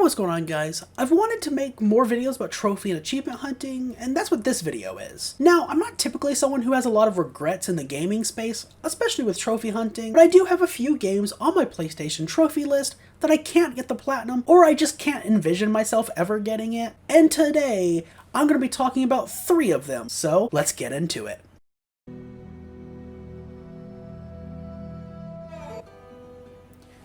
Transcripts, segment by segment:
what's going on, guys? I've wanted to make more videos about trophy and achievement hunting, and that's what this video is. Now, I'm not typically someone who has a lot of regrets in the gaming space, especially with trophy hunting, but I do have a few games on my PlayStation trophy list that I can't get the platinum, or I just can't envision myself ever getting it. And today, I'm going to be talking about 3 of them, so let's get into it.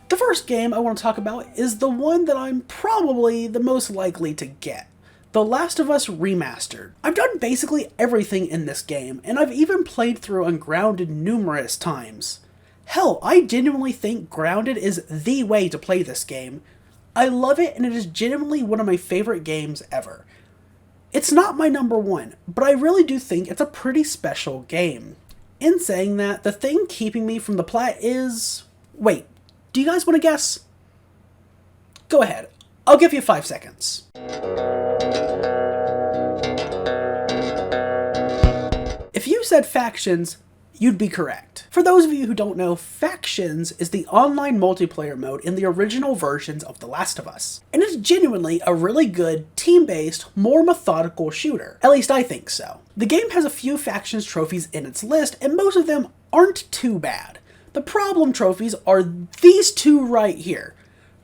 The first game I want to talk about is the one that I'm probably the most likely to get. The Last of Us Remastered. I've done basically everything in this game, and I've even played through Ungrounded numerous times. Hell, I genuinely think Grounded is the way to play this game. I love it, and it is genuinely one of my favorite games ever. It's not my number 1, but I really do think it's a pretty special game. In saying that, the thing keeping me from the plat is... Wait, do you guys want to guess? Go ahead. I'll give you 5 seconds. If you said Factions, you'd be correct. For those of you who don't know, Factions is the online multiplayer mode in the original versions of The Last of Us. And it's genuinely a really good, team-based, more methodical shooter. At least I think so. The game has a few Factions trophies in its list, and most of them aren't too bad. The problem trophies are these 2 right here,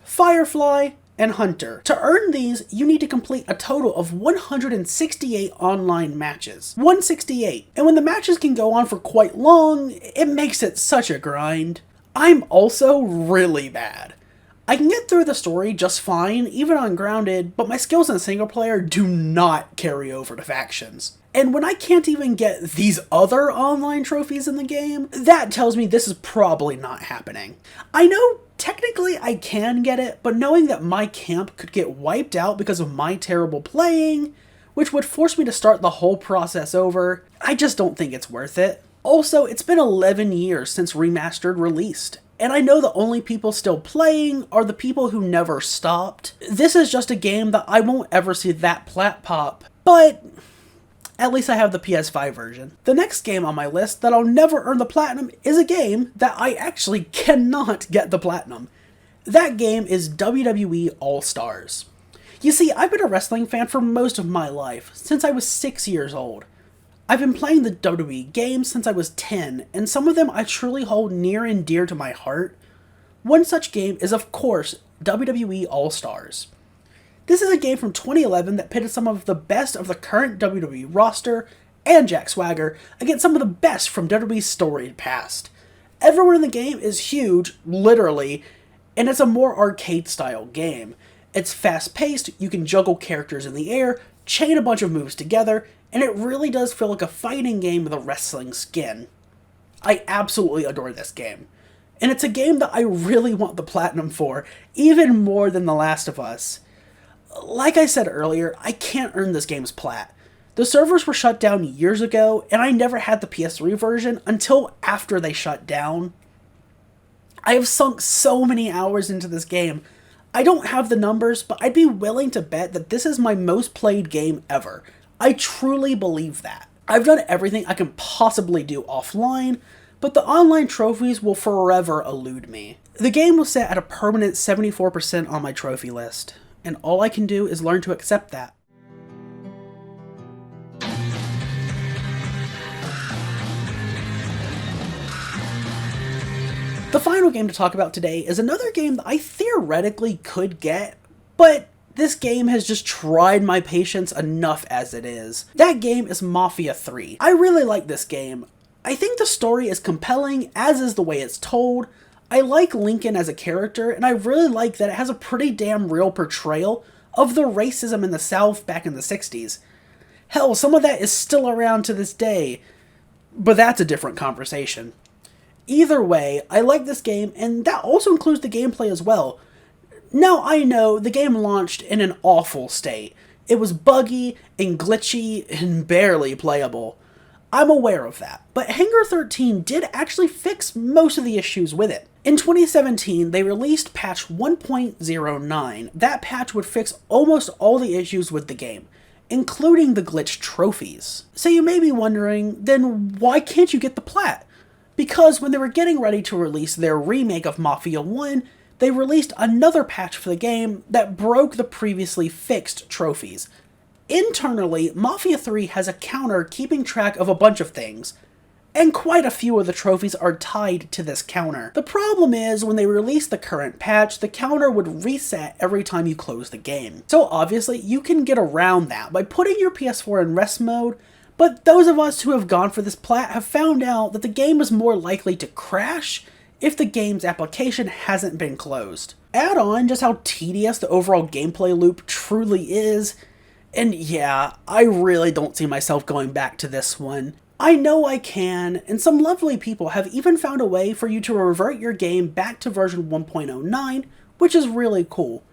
Firefly and Hunter. To earn these, you need to complete a total of 168 online matches. 168. And when the matches can go on for quite long, it makes it such a grind. I'm also really bad. I can get through the story just fine, even on Grounded, but my skills in single player do not carry over to Factions. And when I can't even get these other online trophies in the game, that tells me this is probably not happening. I know technically I can get it, but knowing that my camp could get wiped out because of my terrible playing, which would force me to start the whole process over, I just don't think it's worth it. Also, it's been 11 years since Remastered released, and I know the only people still playing are the people who never stopped. This is just a game that I won't ever see that plat pop, but at least I have the PS5 version. The next game on my list that I'll never earn the platinum is a game that I actually cannot get the platinum. That game is WWE All-Stars. You see, I've been a wrestling fan for most of my life, since I was 6 years old. I've been playing the WWE games since I was 10, and some of them I truly hold near and dear to my heart. One such game is, of course, WWE All-Stars. This is a game from 2011 that pitted some of the best of the current WWE roster and Jack Swagger against some of the best from WWE's storied past. Everyone in the game is huge, literally, and it's a more arcade-style game. It's fast-paced, you can juggle characters in the air, chain a bunch of moves together, and it really does feel like a fighting game with a wrestling skin. I absolutely adore this game. And it's a game that I really want the platinum for, even more than The Last of Us. Like I said earlier, I can't earn this game's plat. The servers were shut down years ago, and I never had the PS3 version until after they shut down. I have sunk so many hours into this game. I don't have the numbers, but I'd be willing to bet that this is my most played game ever. I truly believe that. I've done everything I can possibly do offline, but the online trophies will forever elude me. The game was set at a permanent 74% on my trophy list, and all I can do is learn to accept that. The final game to talk about today is another game that I theoretically could get, but this game has just tried my patience enough as it is. That game is Mafia 3. I really like this game. I think the story is compelling, as is the way it's told. I like Lincoln as a character, and I really like that it has a pretty damn real portrayal of the racism in the South back in the 60s. Hell, some of that is still around to this day, but that's a different conversation. Either way, I like this game, and that also includes the gameplay as well. Now, I know the game launched in an awful state. It was buggy and glitchy and barely playable. I'm aware of that, but Hangar 13 did actually fix most of the issues with it. In 2017, they released patch 1.09. That patch would fix almost all the issues with the game, including the glitched trophies. So you may be wondering, then why can't you get the plat? Because when they were getting ready to release their remake of Mafia 1, they released another patch for the game that broke the previously fixed trophies. Internally, Mafia 3 has a counter keeping track of a bunch of things, and quite a few of the trophies are tied to this counter. The problem is, when they released the current patch, the counter would reset every time you close the game. So obviously, you can get around that by putting your PS4 in rest mode, but those of us who have gone for this plat have found out that the game is more likely to crash if the game's application hasn't been closed. Add on just how tedious the overall gameplay loop truly is, and yeah, I really don't see myself going back to this one. I know I can, and some lovely people have even found a way for you to revert your game back to version 1.09, which is really cool.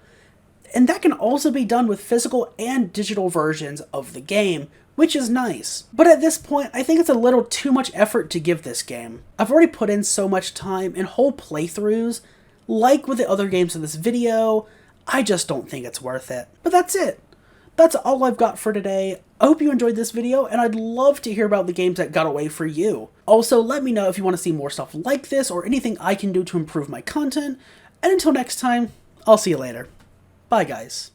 And that can also be done with physical and digital versions of the game, which is nice. But at this point, I think it's a little too much effort to give this game. I've already put in so much time in whole playthroughs, like with the other games in this video, I just don't think it's worth it. But that's it. That's all I've got for today. I hope you enjoyed this video, and I'd love to hear about the games that got away for you. Also, let me know if you want to see more stuff like this, or anything I can do to improve my content. And until next time, I'll see you later. Bye, guys.